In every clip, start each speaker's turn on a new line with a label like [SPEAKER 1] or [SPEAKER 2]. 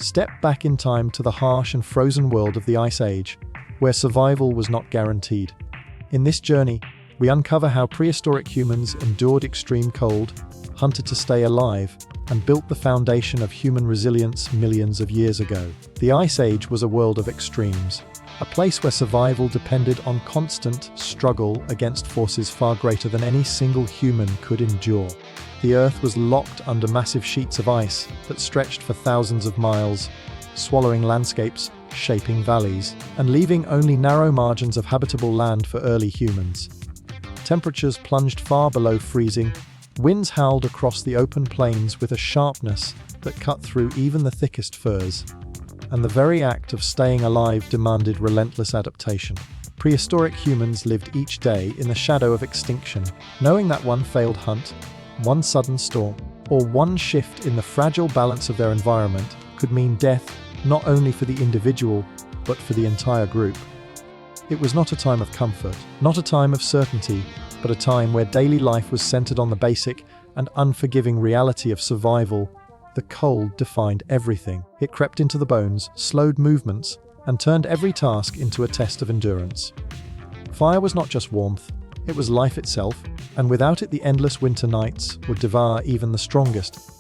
[SPEAKER 1] Step back in time to the harsh and frozen world of the Ice Age, where survival was not guaranteed. In this journey, we uncover how prehistoric humans endured extreme cold, hunted to stay alive, and built the foundation of human resilience millions of years ago. The Ice Age was a world of extremes, a place where survival depended on constant struggle against forces far greater than any single human could endure. The Earth was locked under massive sheets of ice that stretched for thousands of miles, swallowing landscapes, shaping valleys, and leaving only narrow margins of habitable land for early humans. Temperatures plunged far below freezing, winds howled across the open plains with a sharpness that cut through even the thickest furs, and the very act of staying alive demanded relentless adaptation. Prehistoric humans lived each day in the shadow of extinction, knowing that one failed hunt, one sudden storm, or one shift in the fragile balance of their environment could mean death not only for the individual, but for the entire group. It was not a time of comfort, not a time of certainty, but a time where daily life was centered on the basic and unforgiving reality of survival. The cold defined everything. It crept into the bones, slowed movements, and turned every task into a test of endurance. Fire was not just warmth, it was life itself, and without it the endless winter nights would devour even the strongest.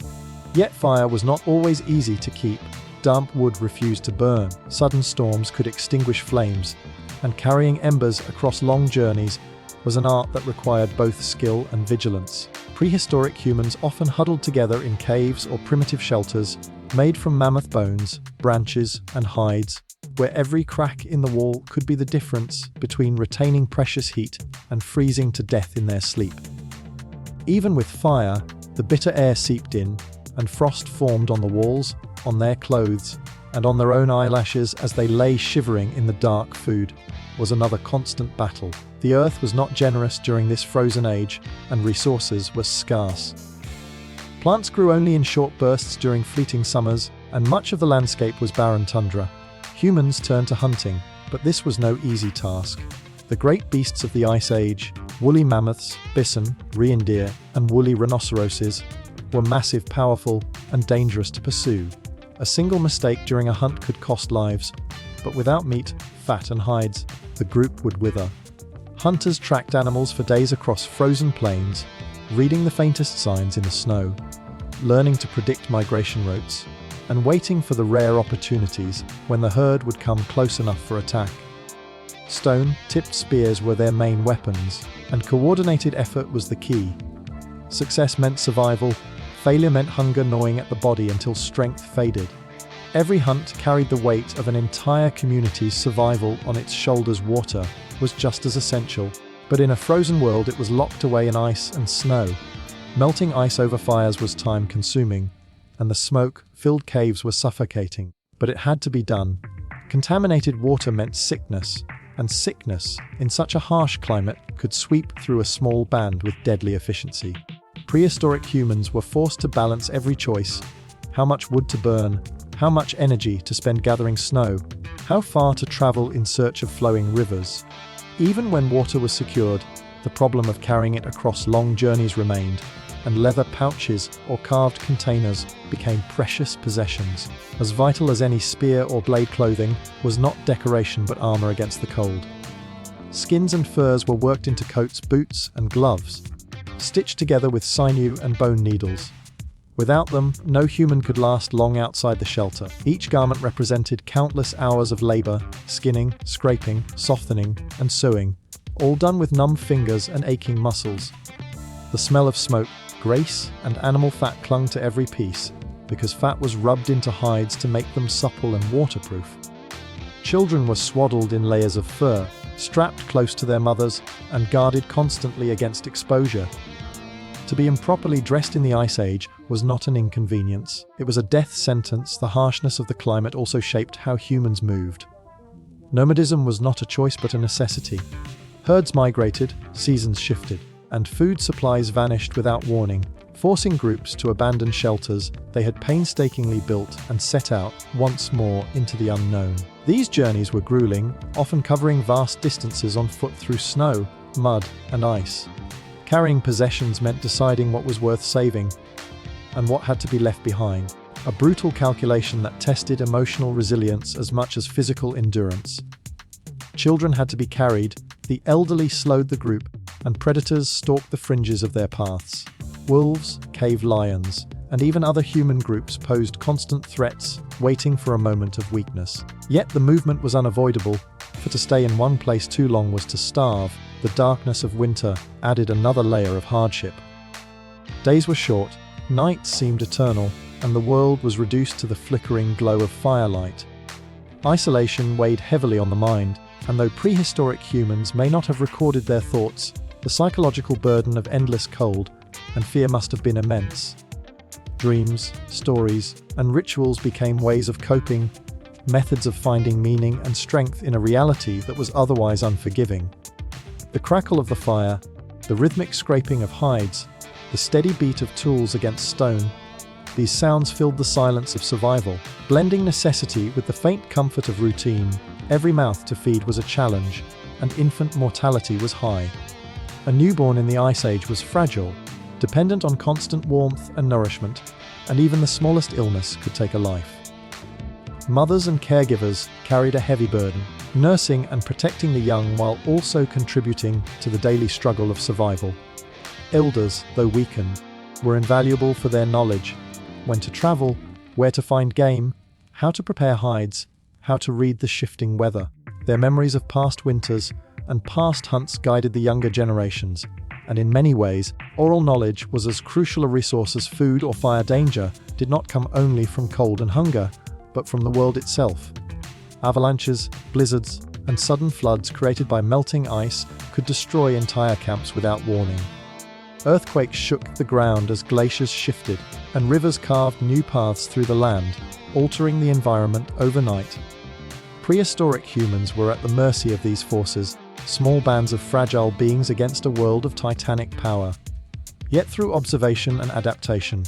[SPEAKER 1] Yet fire was not always easy to keep. Damp wood refused to burn, sudden storms could extinguish flames, and carrying embers across long journeys was an art that required both skill and vigilance. Prehistoric humans often huddled together in caves or primitive shelters made from mammoth bones, branches, and hides, where every crack in the wall could be the difference between retaining precious heat and freezing to death in their sleep. Even with fire, the bitter air seeped in, and frost formed on the walls, on their clothes, and on their own eyelashes as they lay shivering in the dark. Food was another constant battle. The earth was not generous during this frozen age, and resources were scarce. Plants grew only in short bursts during fleeting summers, and much of the landscape was barren tundra. Humans turned to hunting, but this was no easy task. The great beasts of the Ice Age, woolly mammoths, bison, reindeer, and woolly rhinoceroses, were massive, powerful, and dangerous to pursue. A single mistake during a hunt could cost lives, but without meat, fat, and hides, the group would wither. Hunters tracked animals for days across frozen plains, reading the faintest signs in the snow, learning to predict migration routes, and waiting for the rare opportunities when the herd would come close enough for attack. Stone-tipped spears were their main weapons, and coordinated effort was the key. Success meant survival, failure meant hunger gnawing at the body until strength faded. Every hunt carried the weight of an entire community's survival on its shoulders. Water was just as essential, but in a frozen world it was locked away in ice and snow. Melting ice over fires was time-consuming, and the smoke-filled caves were suffocating. But it had to be done. Contaminated water meant sickness, and sickness, in such a harsh climate, could sweep through a small band with deadly efficiency. Prehistoric humans were forced to balance every choice: how much wood to burn, how much energy to spend gathering snow, how far to travel in search of flowing rivers. Even when water was secured, the problem of carrying it across long journeys remained, and leather pouches or carved containers became precious possessions. As vital as any spear or blade, clothing was not decoration but armor against the cold. Skins and furs were worked into coats, boots, and gloves, stitched together with sinew and bone needles. Without them, no human could last long outside the shelter. Each garment represented countless hours of labor: skinning, scraping, softening, and sewing, all done with numb fingers and aching muscles. The smell of smoke, grease, and animal fat clung to every piece, because fat was rubbed into hides to make them supple and waterproof. Children were swaddled in layers of fur, strapped close to their mothers, and guarded constantly against exposure. To be improperly dressed in the Ice Age was not an inconvenience. It was a death sentence. The harshness of the climate also shaped how humans moved. Nomadism was not a choice but a necessity. Herds migrated, seasons shifted, and food supplies vanished without warning, forcing groups to abandon shelters they had painstakingly built and set out once more into the unknown. These journeys were grueling, often covering vast distances on foot through snow, mud, and ice. Carrying possessions meant deciding what was worth saving and what had to be left behind. a brutal calculation that tested emotional resilience as much as physical endurance. Children had to be carried, the elderly slowed the group, and predators stalked the fringes of their paths. Wolves, cave lions, and even other human groups posed constant threats, waiting for a moment of weakness. Yet the movement was unavoidable, for to stay in one place too long was to starve. The darkness of winter added another layer of hardship. Days were short, nights seemed eternal, and the world was reduced to the flickering glow of firelight. Isolation weighed heavily on the mind, and though prehistoric humans may not have recorded their thoughts, the psychological burden of endless cold and fear must have been immense. Dreams, stories, and rituals became ways of coping, methods of finding meaning and strength in a reality that was otherwise unforgiving. The crackle of the fire, the rhythmic scraping of hides, the steady beat of tools against stone, these sounds filled the silence of survival. Blending necessity with the faint comfort of routine, every mouth to feed was a challenge, and infant mortality was high. A newborn in the Ice Age was fragile, dependent on constant warmth and nourishment, and even the smallest illness could take a life. Mothers and caregivers carried a heavy burden, nursing and protecting the young while also contributing to the daily struggle of survival. Elders, though weakened, were invaluable for their knowledge: when to travel, where to find game, how to prepare hides, how to read the shifting weather. Their memories of past winters and past hunts guided the younger generations, and in many ways, oral knowledge was as crucial a resource as food or fire. Danger did not come only from cold and hunger, but from the world itself. Avalanches, blizzards, and sudden floods created by melting ice could destroy entire camps without warning. Earthquakes shook the ground as glaciers shifted, and rivers carved new paths through the land, altering the environment overnight. Prehistoric humans were at the mercy of these forces, small bands of fragile beings against a world of titanic power. Yet through observation and adaptation,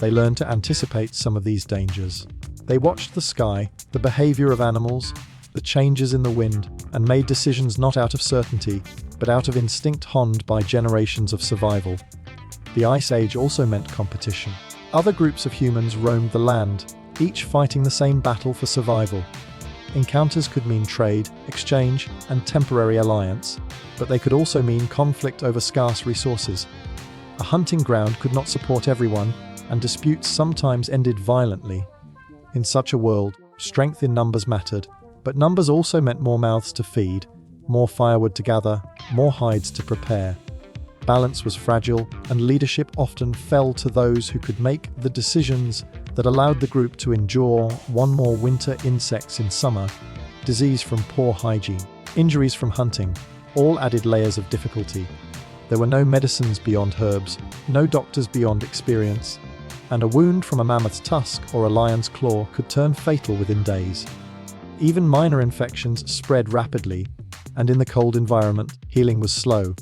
[SPEAKER 1] they learned to anticipate some of these dangers. They watched the sky, the behavior of animals, the changes in the wind, and made decisions not out of certainty, but out of instinct honed by generations of survival. The Ice Age also meant competition. Other groups of humans roamed the land, each fighting the same battle for survival. Encounters could mean trade, exchange, and temporary alliance, but they could also mean conflict over scarce resources. A hunting ground could not support everyone, and disputes sometimes ended violently. In such a world, strength in numbers mattered, but numbers also meant more mouths to feed, more firewood to gather, more hides to prepare. Balance was fragile, and leadership often fell to those who could make the decisions that allowed the group to endure one more winter, insects in summer, disease from poor hygiene, injuries from hunting, all added layers of difficulty. There were no medicines beyond herbs, no doctors beyond experience, and a wound from a mammoth's tusk or a lion's claw could turn fatal within days. Even minor infections spread rapidly, and in the cold environment, healing was slow.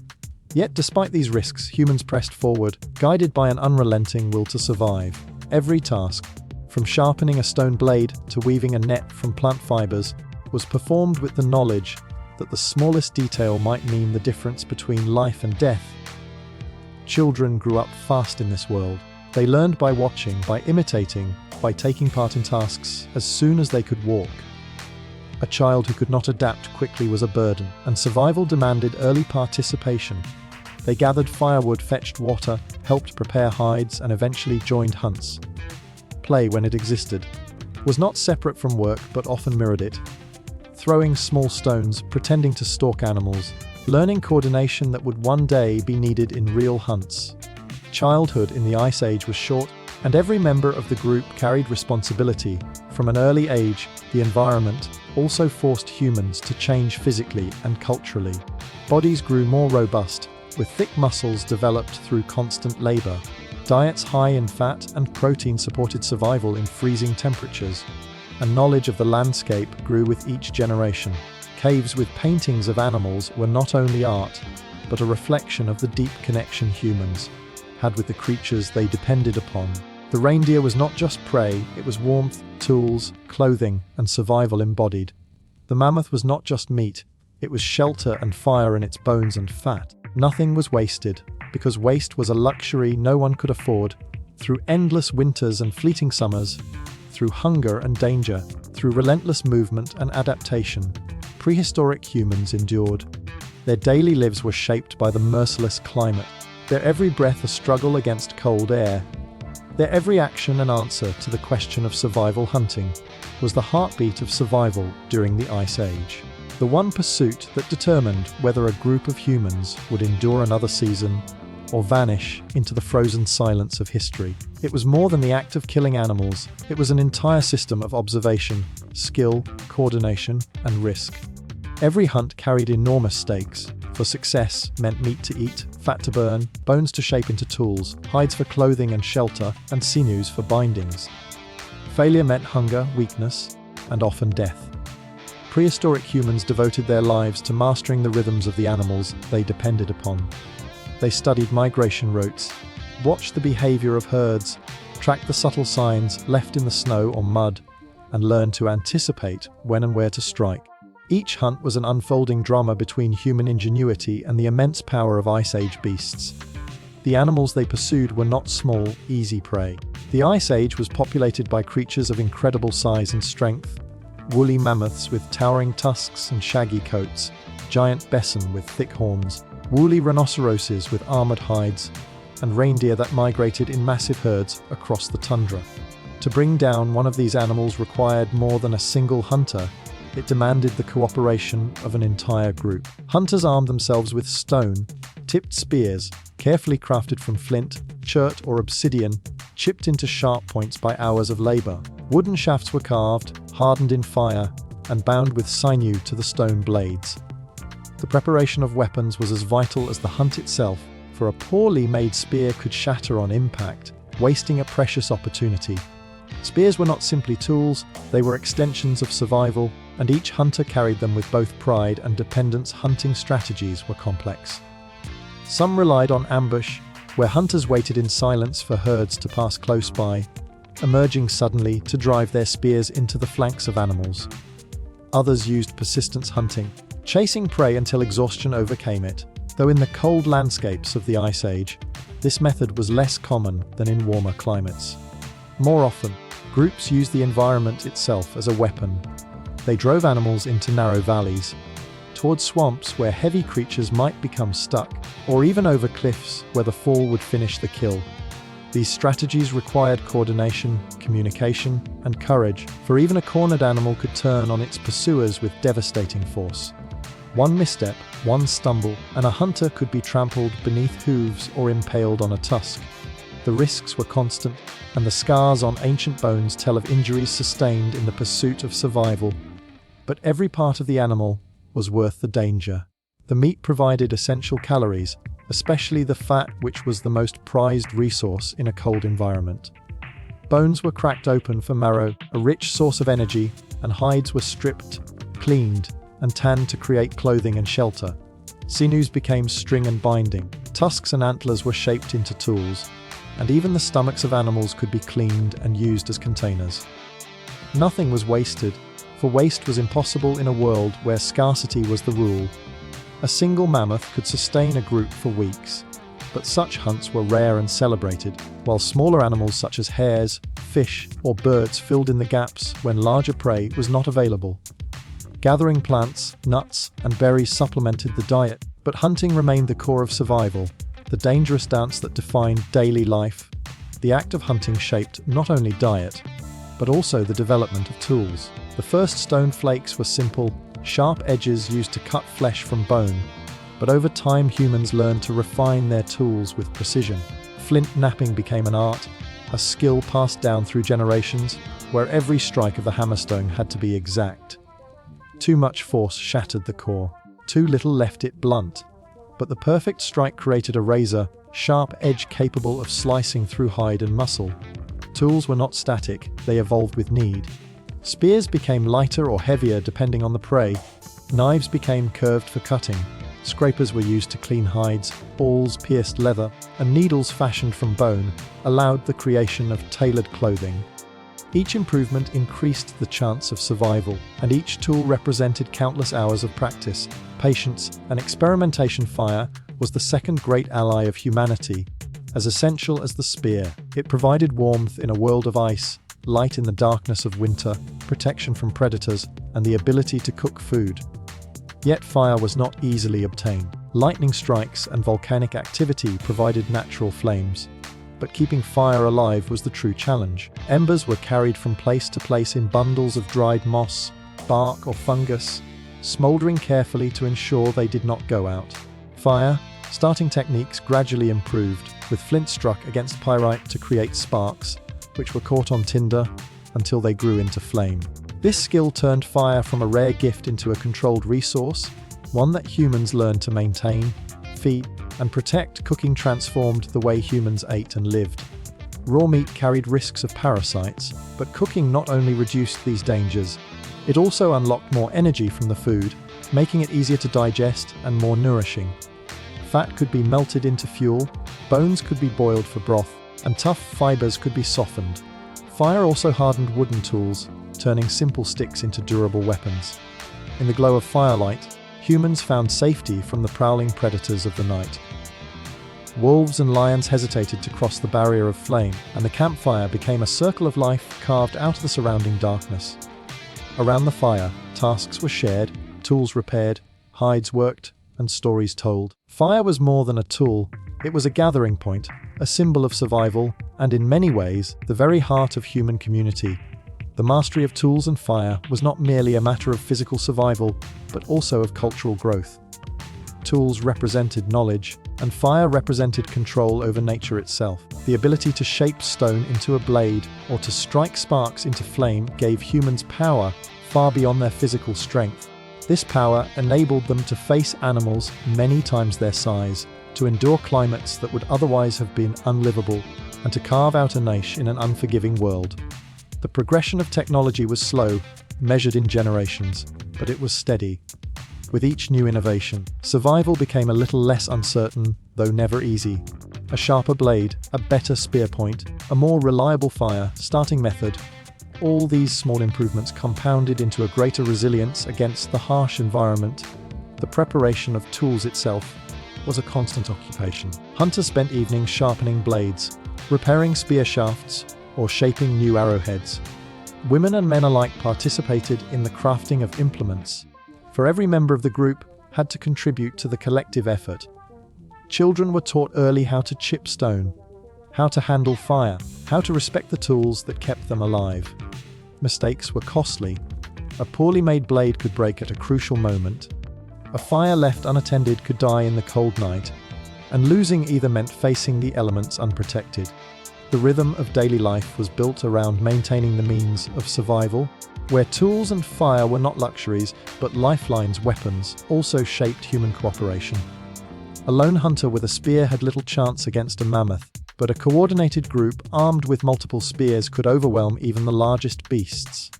[SPEAKER 1] Yet despite these risks, humans pressed forward, guided by an unrelenting will to survive. Every task, from sharpening a stone blade to weaving a net from plant fibers, was performed with the knowledge that the smallest detail might mean the difference between life and death. Children grew up fast in this world. They learned by watching, by imitating, by taking part in tasks as soon as they could walk. A child who could not adapt quickly was a burden, and survival demanded early participation. They gathered firewood, fetched water, helped prepare hides, and eventually joined hunts. Play, when it existed, was not separate from work but often mirrored it. Throwing small stones, pretending to stalk animals, learning coordination that would one day be needed in real hunts. Childhood in the Ice Age was short, and every member of the group carried responsibility. From an early age, the environment also forced humans to change physically and culturally. Bodies grew more robust, with thick muscles developed through constant labor. Diets high in fat and protein supported survival in freezing temperatures, and knowledge of the landscape grew with each generation. Caves with paintings of animals were not only art, but a reflection of the deep connection humans had with the creatures they depended upon. The reindeer was not just prey, it was warmth, tools, clothing, and survival embodied. The mammoth was not just meat, it was shelter and fire in its bones and fat. Nothing was wasted, because waste was a luxury no one could afford. Through endless winters and fleeting summers, through hunger and danger, through relentless movement and adaptation, prehistoric humans endured. Their daily lives were shaped by the merciless climate, their every breath a struggle against cold air. Their every action an answer to the question of survival. Hunting was the heartbeat of survival during the Ice Age. The one pursuit that determined whether a group of humans would endure another season or vanish into the frozen silence of history. It was more than the act of killing animals. It was an entire system of observation, skill, coordination, and risk. Every hunt carried enormous stakes. For success meant meat to eat, fat to burn, bones to shape into tools, hides for clothing and shelter, and sinews for bindings. Failure meant hunger, weakness, and often death. Prehistoric humans devoted their lives to mastering the rhythms of the animals they depended upon. They studied migration routes, watched the behavior of herds, tracked the subtle signs left in the snow or mud, and learned to anticipate when and where to strike. Each hunt was an unfolding drama between human ingenuity and the immense power of Ice Age beasts. The animals they pursued were not small, easy prey. The Ice Age was populated by creatures of incredible size and strength: woolly mammoths with towering tusks and shaggy coats, giant bison with thick horns, woolly rhinoceroses with armored hides, and reindeer that migrated in massive herds across the tundra. To bring down one of these animals required more than a single hunter. It demanded the cooperation of an entire group. Hunters armed themselves with stone-tipped spears, carefully crafted from flint, chert, or obsidian, chipped into sharp points by hours of labor. Wooden shafts were carved, hardened in fire, and bound with sinew to the stone blades. The preparation of weapons was as vital as the hunt itself, for a poorly made spear could shatter on impact, wasting a precious opportunity. Spears were not simply tools, they were extensions of survival, and each hunter carried them with both pride and dependence. Hunting strategies were complex. Some relied on ambush, where hunters waited in silence for herds to pass close by, emerging suddenly to drive their spears into the flanks of animals. Others used persistence hunting, chasing prey until exhaustion overcame it, though in the cold landscapes of the Ice Age, this method was less common than in warmer climates. More often, groups used the environment itself as a weapon. They drove animals into narrow valleys, towards swamps where heavy creatures might become stuck, or even over cliffs where the fall would finish the kill. These strategies required coordination, communication, and courage, for even a cornered animal could turn on its pursuers with devastating force. One misstep, one stumble, and a hunter could be trampled beneath hooves or impaled on a tusk. The risks were constant, and the scars on ancient bones tell of injuries sustained in the pursuit of survival. But every part of the animal was worth the danger. The meat provided essential calories, especially the fat, which was the most prized resource in a cold environment. Bones were cracked open for marrow, a rich source of energy, and hides were stripped, cleaned, and tanned to create clothing and shelter. Sinews became string and binding. Tusks and antlers were shaped into tools, and even the stomachs of animals could be cleaned and used as containers. Nothing was wasted, for waste was impossible in a world where scarcity was the rule. A single mammoth could sustain a group for weeks, but such hunts were rare and celebrated, while smaller animals such as hares, fish, or birds filled in the gaps when larger prey was not available. Gathering plants, nuts, and berries supplemented the diet, but hunting remained the core of survival, the dangerous dance that defined daily life. The act of hunting shaped not only diet, but also the development of tools. The first stone flakes were simple, sharp edges used to cut flesh from bone, but over time humans learned to refine their tools with precision. Flint knapping became an art, a skill passed down through generations, where every strike of the hammerstone had to be exact. Too much force shattered the core, too little left it blunt. But the perfect strike created a razor-sharp edge capable of slicing through hide and muscle. Tools were not static, they evolved with need. Spears became lighter or heavier depending on the prey. Knives became curved for cutting. Scrapers were used to clean hides, awls pierced leather, and needles fashioned from bone allowed the creation of tailored clothing. Each improvement increased the chance of survival, and each tool represented countless hours of practice, patience, and experimentation. Fire was the second great ally of humanity. as essential as the spear. It provided warmth in a world of ice, light in the darkness of winter, protection from predators, and the ability to cook food. Yet fire was not easily obtained. Lightning strikes and volcanic activity provided natural flames, but keeping fire alive was the true challenge. Embers were carried from place to place in bundles of dried moss, bark, or fungus, smoldering carefully to ensure they did not go out. Fire starting techniques gradually improved, with flint struck against pyrite to create sparks, which were caught on tinder until they grew into flame. This skill turned fire from a rare gift into a controlled resource, one that humans learned to maintain, feed, and protect. Cooking transformed the way humans ate and lived. Raw meat carried risks of parasites, but cooking not only reduced these dangers, it also unlocked more energy from the food, making it easier to digest and more nourishing. Fat could be melted into fuel, bones could be boiled for broth, and tough fibers could be softened. Fire also hardened wooden tools, turning simple sticks into durable weapons. In the glow of firelight, humans found safety from the prowling predators of the night. Wolves and lions hesitated to cross the barrier of flame, and the campfire became a circle of life carved out of the surrounding darkness. Around the fire, tasks were shared, tools repaired, hides worked, and stories told. Fire was more than a tool, it was a gathering point, a symbol of survival, and in many ways, the very heart of human community. The mastery of tools and fire was not merely a matter of physical survival, but also of cultural growth. Tools represented knowledge, and fire represented control over nature itself. The ability to shape stone into a blade or to strike sparks into flame gave humans power far beyond their physical strength. This power enabled them to face animals many times their size, to endure climates that would otherwise have been unlivable, and to carve out a niche in an unforgiving world. The progression of technology was slow, measured in generations, but it was steady. With each new innovation, survival became a little less uncertain, though never easy. A sharper blade, a better spear point, a more reliable fire starting method. All these small improvements compounded into a greater resilience against the harsh environment. The preparation of tools itself was a constant occupation. Hunters spent evenings sharpening blades, repairing spear shafts, or shaping new arrowheads. Women and men alike participated in the crafting of implements, for every member of the group had to contribute to the collective effort. Children were taught early how to chip stone, how to handle fire, how to respect the tools that kept them alive. Mistakes were costly. A poorly made blade could break at a crucial moment. A fire left unattended could die in the cold night, and losing either meant facing the elements unprotected. The rhythm of daily life was built around maintaining the means of survival, where tools and fire were not luxuries, but lifelines. Weapons also shaped human cooperation. A lone hunter with a spear had little chance against a mammoth, but a coordinated group armed with multiple spears could overwhelm even the largest beasts.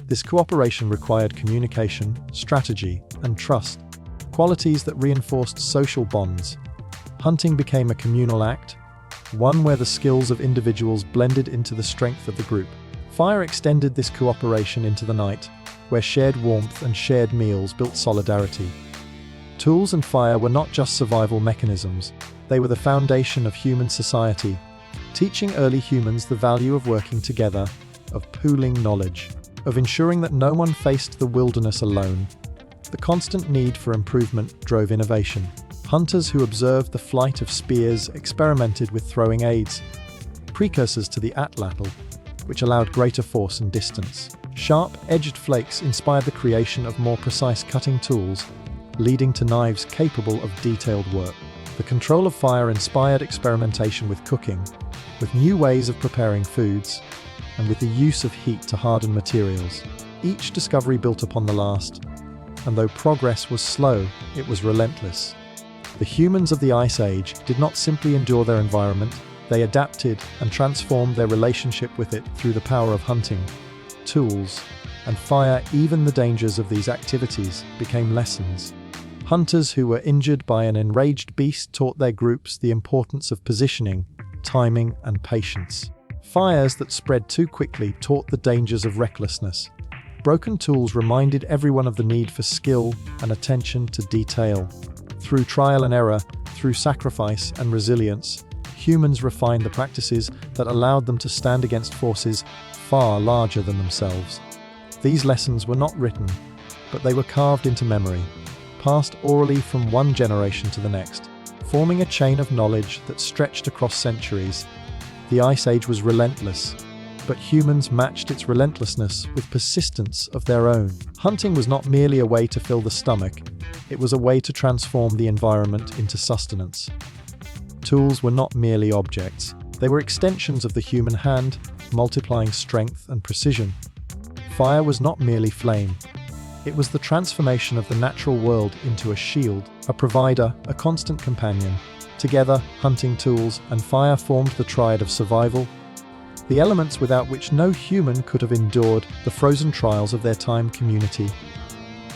[SPEAKER 1] This cooperation required communication, strategy, and trust, qualities that reinforced social bonds. Hunting became a communal act, one where the skills of individuals blended into the strength of the group. Fire extended this cooperation into the night, where shared warmth and shared meals built solidarity. Tools and fire were not just survival mechanisms, they were the foundation of human society, teaching early humans the value of working together, of pooling knowledge, of ensuring that no one faced the wilderness alone. The constant need for improvement drove innovation. Hunters who observed the flight of spears experimented with throwing aids, precursors to the atlatl, which allowed greater force and distance. Sharp-edged flakes inspired the creation of more precise cutting tools, leading to knives capable of detailed work. The control of fire inspired experimentation with cooking, with new ways of preparing foods, and with the use of heat to harden materials. Each discovery built upon the last, and though progress was slow, it was relentless. The humans of the Ice Age did not simply endure their environment, they adapted and transformed their relationship with it through the power of hunting, tools, and fire. Even the dangers of these activities became lessons. Hunters who were injured by an enraged beast taught their groups the importance of positioning, timing, and patience. Fires that spread too quickly taught the dangers of recklessness. Broken tools reminded everyone of the need for skill and attention to detail. Through trial and error, through sacrifice and resilience, humans refined the practices that allowed them to stand against forces far larger than themselves. These lessons were not written, but they were carved into memory, passed orally from one generation to the next, forming a chain of knowledge that stretched across centuries. The Ice Age was relentless, but humans matched its relentlessness with persistence of their own. Hunting was not merely a way to fill the stomach, it was a way to transform the environment into sustenance. Tools were not merely objects, they were extensions of the human hand, multiplying strength and precision. Fire was not merely flame, it was the transformation of the natural world into a shield, a provider, a constant companion. Together, hunting tools and fire formed the triad of survival, the elements without which no human could have endured the frozen trials of their time. Community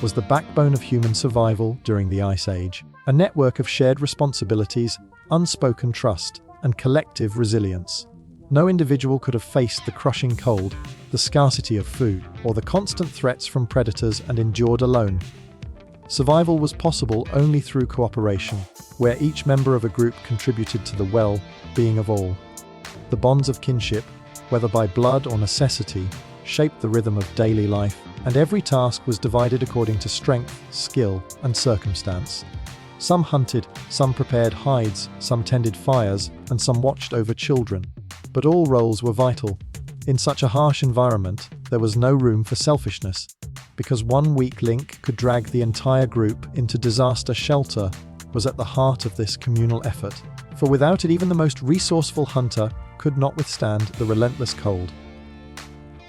[SPEAKER 1] was the backbone of human survival during the Ice Age, a network of shared responsibilities, unspoken trust, and collective resilience. No individual could have faced the crushing cold, the scarcity of food, or the constant threats from predators and endured alone. Survival was possible only through cooperation, where each member of a group contributed to the well-being of all. The bonds of kinship, whether by blood or necessity, shaped the rhythm of daily life, and every task was divided according to strength, skill, and circumstance. Some hunted, some prepared hides, some tended fires, and some watched over children. But all roles were vital. In such a harsh environment, there was no room for selfishness, because one weak link could drag the entire group into disaster. Shelter was at the heart of this communal effort, for without it even the most resourceful hunter could not withstand the relentless cold.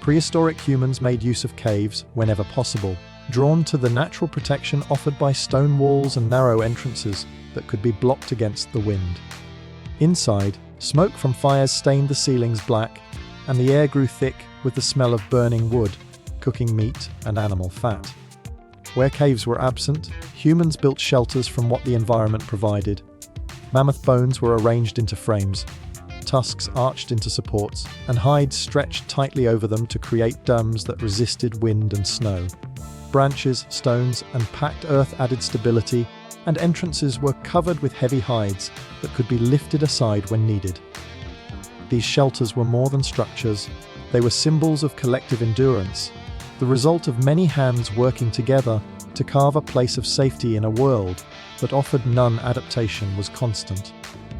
[SPEAKER 1] Prehistoric humans made use of caves whenever possible, drawn to the natural protection offered by stone walls and narrow entrances that could be blocked against the wind. Inside, smoke from fires stained the ceilings black, and the air grew thick with the smell of burning wood, cooking meat, and animal fat. Where caves were absent, humans built shelters from what the environment provided. Mammoth bones were arranged into frames, tusks arched into supports, and hides stretched tightly over them to create domes that resisted wind and snow. Branches, stones, and packed earth added stability, and entrances were covered with heavy hides that could be lifted aside when needed. These shelters were more than structures, they were symbols of collective endurance, the result of many hands working together to carve a place of safety in a world that offered none. Adaptation was constant.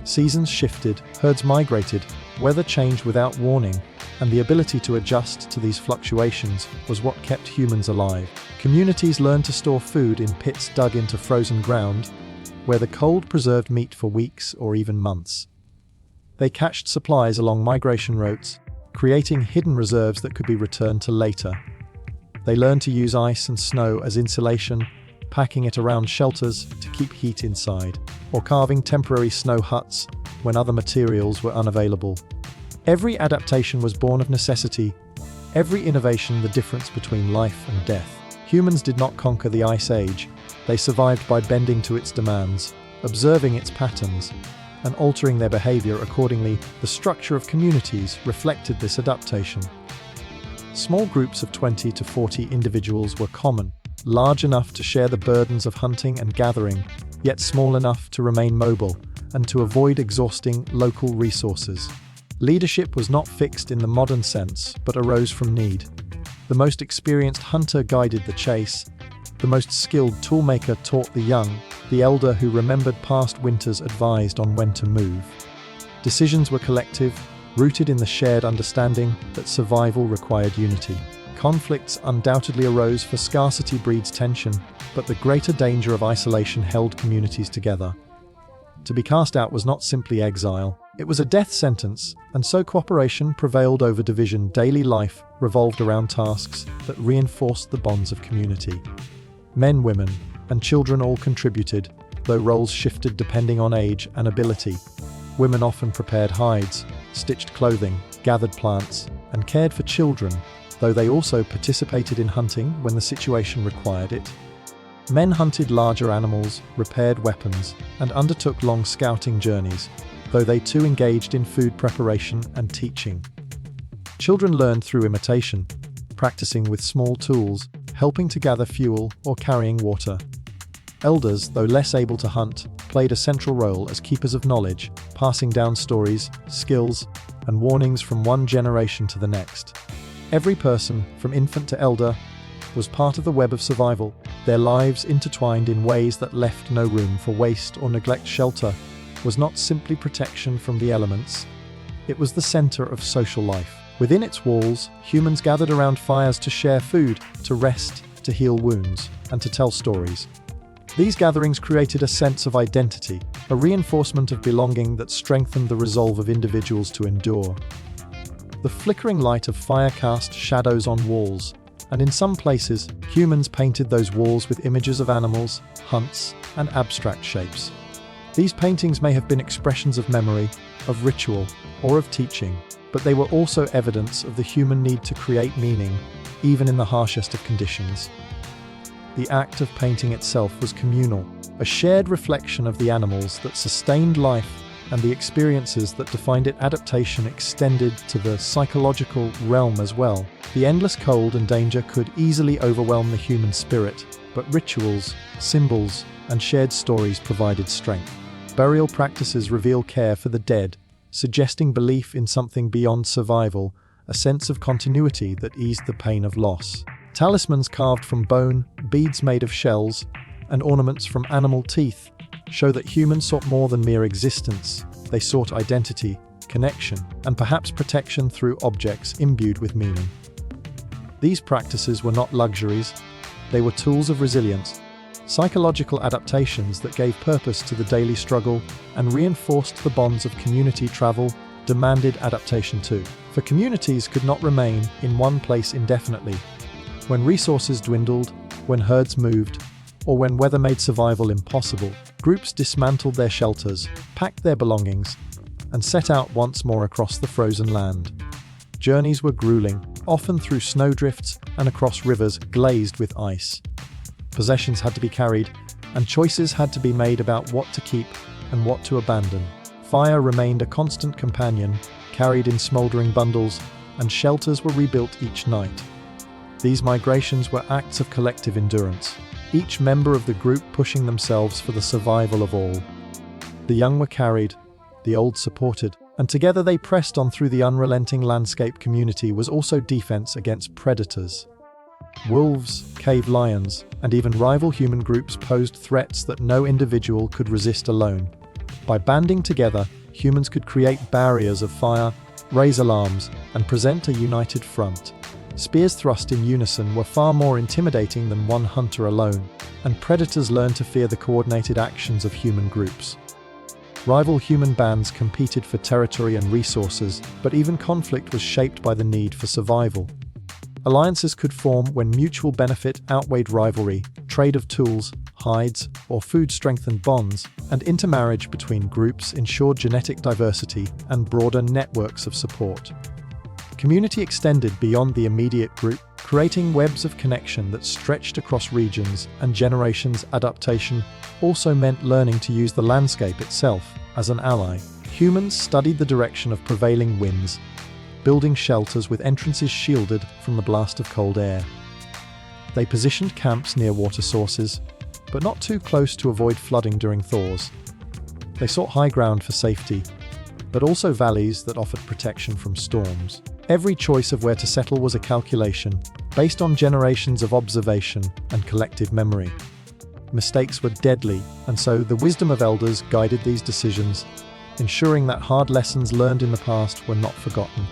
[SPEAKER 1] Seasons shifted, herds migrated, weather changed without warning, and the ability to adjust to these fluctuations was what kept humans alive. Communities learned to store food in pits dug into frozen ground, where the cold preserved meat for weeks or even months. They cached supplies along migration routes, creating hidden reserves that could be returned to later. They learned to use ice and snow as insulation, packing it around shelters to keep heat inside, or carving temporary snow huts when other materials were unavailable. Every adaptation was born of necessity, every innovation the difference between life and death. Humans did not conquer the Ice Age, they survived by bending to its demands, observing its patterns, and altering their behavior accordingly. The structure of communities reflected this adaptation. Small groups of 20 to 40 individuals were common, large enough to share the burdens of hunting and gathering, yet small enough to remain mobile and to avoid exhausting local resources. Leadership was not fixed in the modern sense, but arose from need. The most experienced hunter guided the chase, the most skilled toolmaker taught the young, the elder who remembered past winters advised on when to move. Decisions were collective, rooted in the shared understanding that survival required unity. Conflicts undoubtedly arose, for scarcity breeds tension, but the greater danger of isolation held communities together. To be cast out was not simply exile, it was a death sentence, and so cooperation prevailed over division. Daily life revolved around tasks that reinforced the bonds of community. Men, women, and children all contributed, though roles shifted depending on age and ability. Women often prepared hides, stitched clothing, gathered plants, and cared for children, though they also participated in hunting when the situation required it. Men hunted larger animals, repaired weapons, and undertook long scouting journeys, though they too engaged in food preparation and teaching. Children learned through imitation, practicing with small tools, helping to gather fuel or carrying water. Elders, though less able to hunt, played a central role as keepers of knowledge, passing down stories, skills, and warnings from one generation to the next. Every person, from infant to elder, was part of the web of survival, their lives intertwined in ways that left no room for waste or neglect. Shelter was not simply protection from the elements, it was the center of social life. Within its walls, humans gathered around fires to share food, to rest, to heal wounds, and to tell stories. These gatherings created a sense of identity, a reinforcement of belonging that strengthened the resolve of individuals to endure. The flickering light of fire cast shadows on walls, and in some places, humans painted those walls with images of animals, hunts, and abstract shapes. These paintings may have been expressions of memory, of ritual, or of teaching, but they were also evidence of the human need to create meaning, even in the harshest of conditions. The act of painting itself was communal, a shared reflection of the animals that sustained life and the experiences that defined it. Adaptation extended to the psychological realm as well. The endless cold and danger could easily overwhelm the human spirit, but rituals, symbols, and shared stories provided strength. Burial practices reveal care for the dead, suggesting belief in something beyond survival, a sense of continuity that eased the pain of loss. Talismans carved from bone, beads made of shells, and ornaments from animal teeth show that humans sought more than mere existence. They sought identity, connection, and perhaps protection through objects imbued with meaning. These practices were not luxuries, they were tools of resilience, psychological adaptations that gave purpose to the daily struggle and reinforced the bonds of community. Travel demanded adaptation too, for communities could not remain in one place indefinitely. When resources dwindled, when herds moved, or when weather made survival impossible, groups dismantled their shelters, packed their belongings, and set out once more across the frozen land. Journeys were grueling, often through snowdrifts and across rivers glazed with ice. Possessions had to be carried, and choices had to be made about what to keep and what to abandon. Fire remained a constant companion, carried in smoldering bundles, and shelters were rebuilt each night. These migrations were acts of collective endurance, each member of the group pushing themselves for the survival of all. The young were carried, the old supported, and together they pressed on through the unrelenting landscape. Community was also defense against predators. Wolves, cave lions, and even rival human groups posed threats that no individual could resist alone. By banding together, humans could create barriers of fire, raise alarms, and present a united front. Spears thrust in unison were far more intimidating than one hunter alone, and predators learned to fear the coordinated actions of human groups. Rival human bands competed for territory and resources, but even conflict was shaped by the need for survival. Alliances could form when mutual benefit outweighed rivalry, trade of tools, hides, or food strengthened bonds, and intermarriage between groups ensured genetic diversity and broader networks of support. Community extended beyond the immediate group, creating webs of connection that stretched across regions and generations. Adaptation also meant learning to use the landscape itself as an ally. Humans studied the direction of prevailing winds, building shelters with entrances shielded from the blast of cold air. They positioned camps near water sources, but not too close to avoid flooding during thaws. They sought high ground for safety, but also valleys that offered protection from storms. Every choice of where to settle was a calculation, based on generations of observation and collective memory. Mistakes were deadly, and so the wisdom of elders guided these decisions, ensuring that hard lessons learned in the past were not forgotten.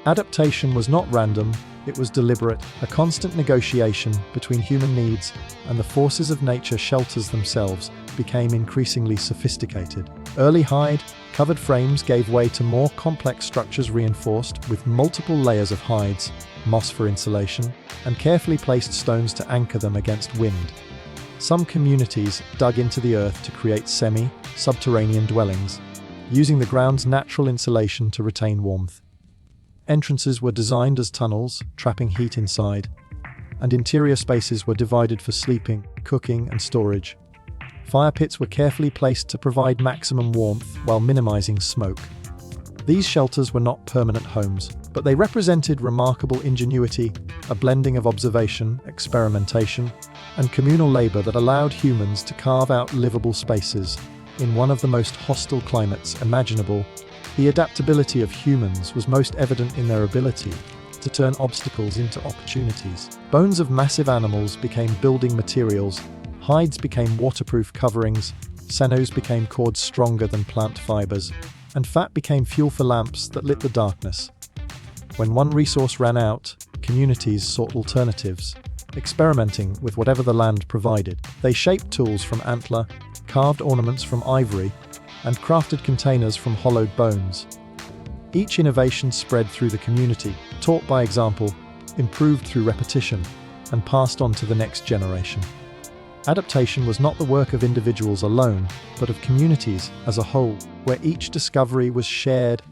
[SPEAKER 1] Adaptation was not random, it was deliberate, a constant negotiation between human needs and the forces of nature. Shelters themselves became increasingly sophisticated. Early hide, covered frames gave way to more complex structures reinforced with multiple layers of hides, moss for insulation, and carefully placed stones to anchor them against wind. Some communities dug into the earth to create semi-subterranean dwellings, using the ground's natural insulation to retain warmth. Entrances were designed as tunnels, trapping heat inside, and interior spaces were divided for sleeping, cooking, and storage. Fire pits were carefully placed to provide maximum warmth while minimizing smoke. These shelters were not permanent homes, but they represented remarkable ingenuity, a blending of observation, experimentation, and communal labor that allowed humans to carve out livable spaces in one of the most hostile climates imaginable. The adaptability of humans was most evident in their ability to turn obstacles into opportunities. Bones of massive animals became building materials, hides became waterproof coverings, sinews became cords stronger than plant fibers, and fat became fuel for lamps that lit the darkness. When one resource ran out, communities sought alternatives, experimenting with whatever the land provided. They shaped tools from antler, carved ornaments from ivory, and crafted containers from hollowed bones. Each innovation spread through the community, taught by example, improved through repetition, and passed on to the next generation. Adaptation was not the work of individuals alone, but of communities as a whole, where each discovery was shared,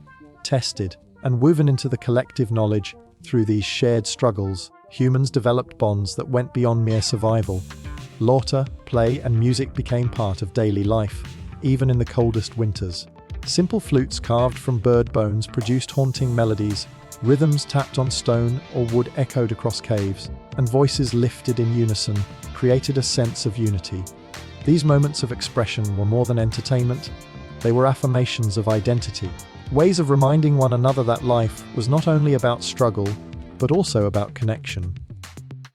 [SPEAKER 1] tested, and woven into the collective knowledge. Through these shared struggles, humans developed bonds that went beyond mere survival. Laughter, play, and music became part of daily life, even in the coldest winters. Simple flutes carved from bird bones produced haunting melodies, rhythms tapped on stone or wood echoed across caves, and voices lifted in unison created a sense of unity. These moments of expression were more than entertainment, they were affirmations of identity, ways of reminding one another that life was not only about struggle, but also about connection.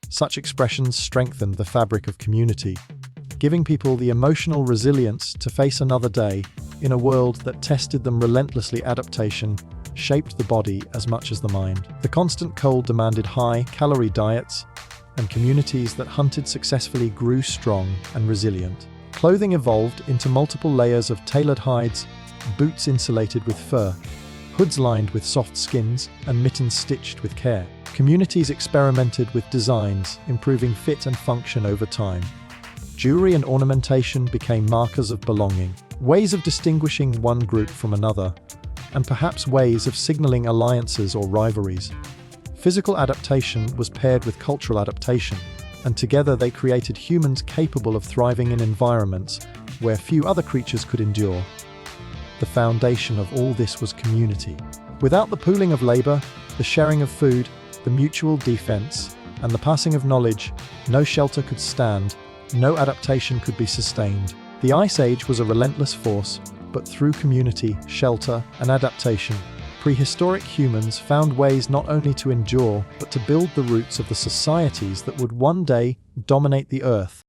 [SPEAKER 1] Such expressions strengthened the fabric of community, giving people the emotional resilience to face another day in a world that tested them relentlessly. Adaptation shaped the body as much as the mind. The constant cold demanded high-calorie diets, and communities that hunted successfully grew strong and resilient. Clothing evolved into multiple layers of tailored hides, boots insulated with fur, hoods lined with soft skins, and mittens stitched with care. Communities experimented with designs, improving fit and function over time. Jewelry and ornamentation became markers of belonging, ways of distinguishing one group from another, and perhaps ways of signaling alliances or rivalries. Physical adaptation was paired with cultural adaptation, and together they created humans capable of thriving in environments where few other creatures could endure. The foundation of all this was community. Without the pooling of labor, the sharing of food, the mutual defense, and the passing of knowledge, no shelter could stand, no adaptation could be sustained. The Ice Age was a relentless force, but through community, shelter, and adaptation, prehistoric humans found ways not only to endure, but to build the roots of the societies that would one day dominate the Earth.